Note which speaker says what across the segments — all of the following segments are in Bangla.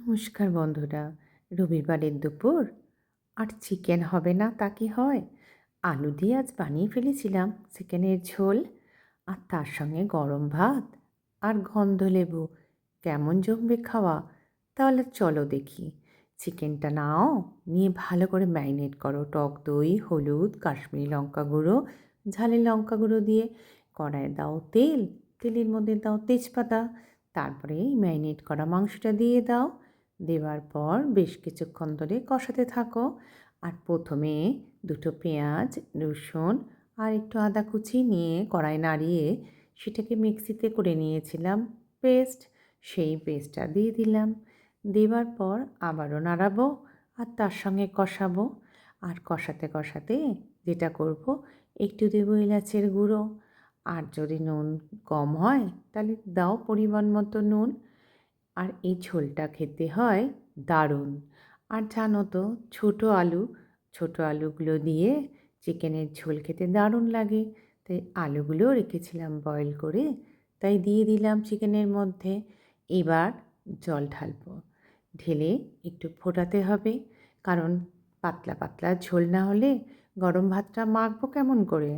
Speaker 1: নমস্কার বন্ধুরা। রবিবারের দুপুর আর চিকেন হবে না তা কি হয়? আলু দিয়ে আজ বানিয়ে ফেলেছিলাম চিকেনের ঝোল, আর তার সঙ্গে গরম ভাত আর গন্ধলেবু। কেমন জমবে খাওয়া! তাহলে চলো দেখি। চিকেনটা নাও, নিয়ে ভালো করে ম্যারিনেট করো টক দই, হলুদ, কাশ্মীরি লঙ্কা গুঁড়ো, ঝালের লঙ্কা গুঁড়ো দিয়ে কড়াইয়ে দাও তেল, তেলের মধ্যে দাও তেজপাতা, তারপরে এই ম্যারিনেট করা মাংসটা দিয়ে দাও। দেওয়ার পর বেশ কিছুক্ষণ ধরে কষাতে থাকো। আর প্রথমে দুটো পেঁয়াজ, রসুন আর একটু আদা কুচি নিয়ে কড়াই নাড়িয়ে সেটাকে মিক্সিতে করে নিয়েছিলাম পেস্ট, সেই পেস্টটা দিয়ে দিলাম। দেওয়ার পর আবারও নাড়াবো আর তার সঙ্গে কষাবো। আর কষাতে কষাতে যেটা করব, একটু দেবো এলাচের গুঁড়ো। আর যদি নুন কম হয় তাহলে দাও পরিমাণ মতো নুন। আর এই ঝোলটা খেতে হয় দারুণ। আর জানো তো, ছোটো আলুগুলো দিয়ে চিকেনের ঝোল খেতে দারুণ লাগে। তাই আলুগুলো রেখেছিলাম বয়েল করে, তাই দিয়ে দিলাম চিকেনের মধ্যে। এবার জল ঢালবো, ঢেলে একটু ফোটাতে হবে, কারণ পাতলা পাতলা ঝোল না হলে গরম ভাতটা মাখবো কেমন করে।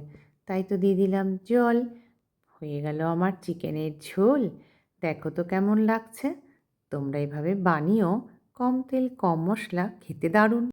Speaker 1: তাই তো দিয়ে দিলাম জল। হয়ে গেল আমার চিকেনের ঝোল। দেখো তো কেমন লাগছে। তোমরা এভাবে বানিও, কম তেল কম মশলা, খেতে দারুণ।